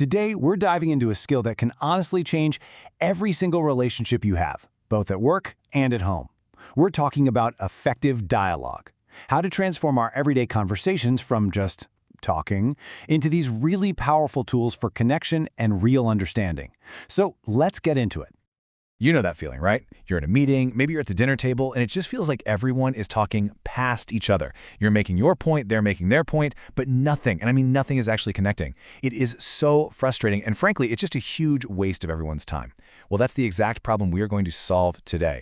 Today, we're diving into a skill that can honestly change every single relationship you have, both at work and at home. We're talking about effective dialogue, how to transform our everyday conversations from just talking into these really powerful tools for connection and real understanding. So let's get into it. You know that feeling, right? You're at a meeting, maybe you're at the dinner table, and it just feels like everyone is talking past each other. You're making your point, they're making their point, but nothing, and I mean nothing, is actually connecting. It is so frustrating, and frankly, it's just a huge waste of everyone's time. Well, that's the exact problem we are going to solve today.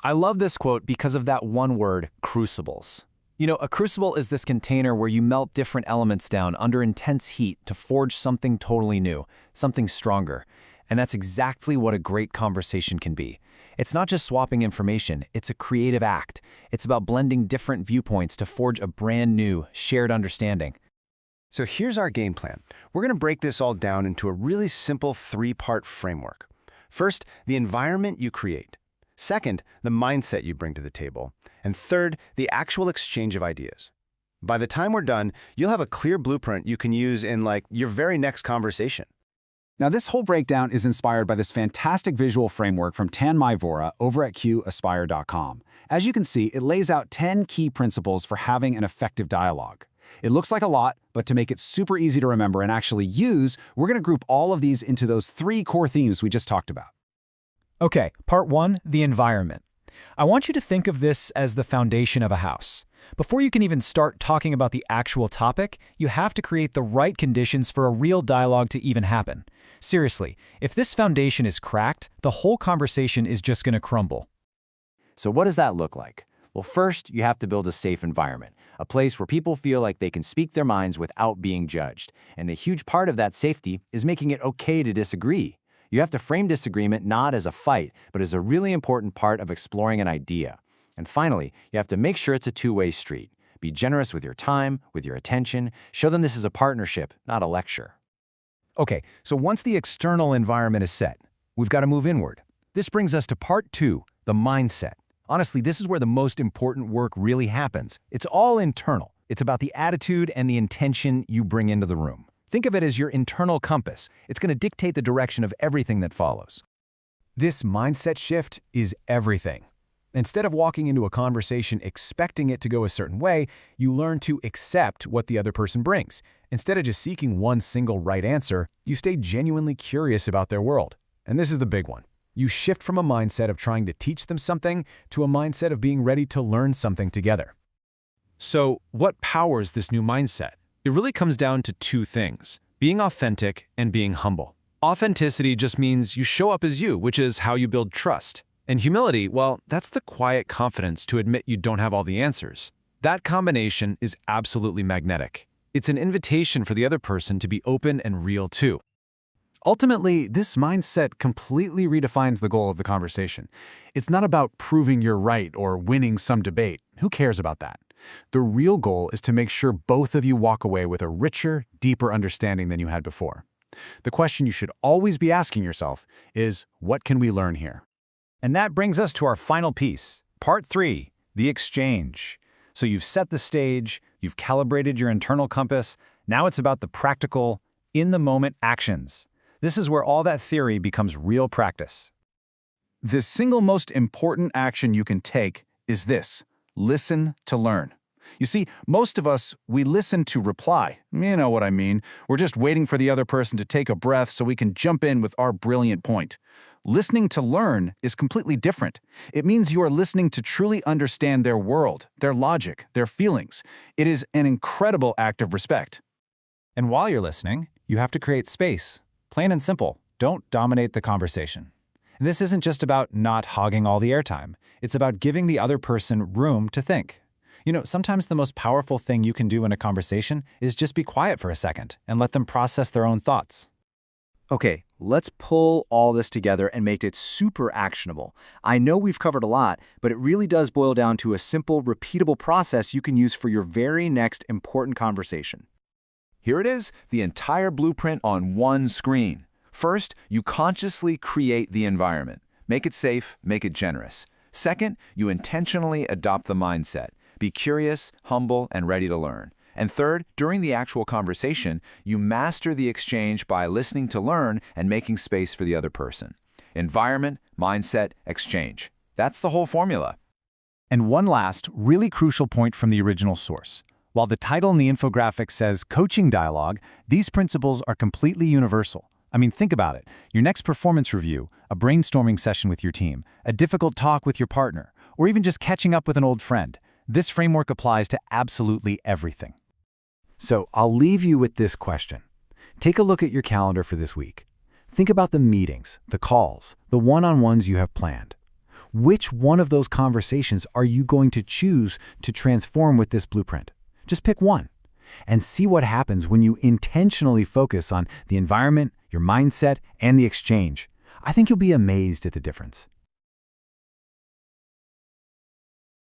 I love this quote because of that one word, crucibles. You know, a crucible is this container where you melt different elements down under intense heat to forge something totally new, something stronger. And that's exactly what a great conversation can be. It's not just swapping information, it's a creative act. It's about blending different viewpoints to forge a brand new, shared understanding. So here's our game plan. We're going to break this all down into a really simple three-part framework. First, the environment you create. Second, the mindset you bring to the table. And third, the actual exchange of ideas. By the time we're done, you'll have a clear blueprint you can use in your very next conversation. Now, this whole breakdown is inspired by this fantastic visual framework from Tanmay Vora over at qaspire.com. As you can see, it lays out 10 key principles for having an effective dialogue. It looks like a lot, but to make it super easy to remember and actually use, we're going to group all of these into those 3 core themes we just talked about. Okay, part 1, the environment. I want you to think of this as the foundation of a house. Before you can even start talking about the actual topic, you have to create the right conditions for a real dialogue to even happen. Seriously, if this foundation is cracked, the whole conversation is just going to crumble. So what does that look like? Well, first, you have to build a safe environment, a place where people feel like they can speak their minds without being judged. And a huge part of that safety is making it okay to disagree. You have to frame disagreement not as a fight, but as a really important part of exploring an idea. And finally, you have to make sure it's a two-way street. Be generous with your time, with your attention. Show them this is a partnership, not a lecture. Okay, so once the external environment is set, we've got to move inward. This brings us to part 2, the mindset. Honestly, this is where the most important work really happens. It's all internal. It's about the attitude and the intention you bring into the room. Think of it as your internal compass. It's going to dictate the direction of everything that follows. This mindset shift is everything. Instead of walking into a conversation expecting it to go a certain way, you learn to accept what the other person brings. Instead of just seeking one single right answer, you stay genuinely curious about their world. And this is the big one. You shift from a mindset of trying to teach them something to a mindset of being ready to learn something together. So, what powers this new mindset? It really comes down to 2 things: being authentic and being humble. Authenticity just means you show up as you, which is how you build trust. And humility, well, that's the quiet confidence to admit you don't have all the answers. That combination is absolutely magnetic. It's an invitation for the other person to be open and real too. Ultimately, this mindset completely redefines the goal of the conversation. It's not about proving you're right or winning some debate. Who cares about that? The real goal is to make sure both of you walk away with a richer, deeper understanding than you had before. The question you should always be asking yourself is, what can we learn here? And that brings us to our final piece, part 3, the exchange. So you've set the stage, you've calibrated your internal compass, now it's about the practical, in-the-moment actions. This is where all that theory becomes real practice. The single most important action you can take is this: listen to learn. You see, most of us, we listen to reply. You know what I mean. We're just waiting for the other person to take a breath so we can jump in with our brilliant point. Listening to learn is completely different. It means you are listening to truly understand their world, their logic, their feelings. It is an incredible act of respect. And while you're listening, you have to create space. Plain and simple, don't dominate the conversation. And this isn't just about not hogging all the airtime. It's about giving the other person room to think. You know, sometimes the most powerful thing you can do in a conversation is just be quiet for a second and let them process their own thoughts. Okay, let's pull all this together and make it super actionable. I know we've covered a lot, but it really does boil down to a simple, repeatable process you can use for your very next important conversation. Here it is, the entire blueprint on one screen. First, you consciously create the environment. Make it safe, make it generous. Second, you intentionally adopt the mindset. Be curious, humble, and ready to learn. And third, during the actual conversation, you master the exchange by listening to learn and making space for the other person. Environment, mindset, exchange. That's the whole formula. And one last, really crucial point from the original source. While the title in the infographic says coaching dialogue, these principles are completely universal. I mean, think about it. Your next performance review, a brainstorming session with your team, a difficult talk with your partner, or even just catching up with an old friend. This framework applies to absolutely everything. So I'll leave you with this question. Take a look at your calendar for this week. Think about the meetings, the calls, the one-on-ones you have planned. Which one of those conversations are you going to choose to transform with this blueprint? Just pick one and see what happens when you intentionally focus on the environment, your mindset, and the exchange. I think you'll be amazed at the difference.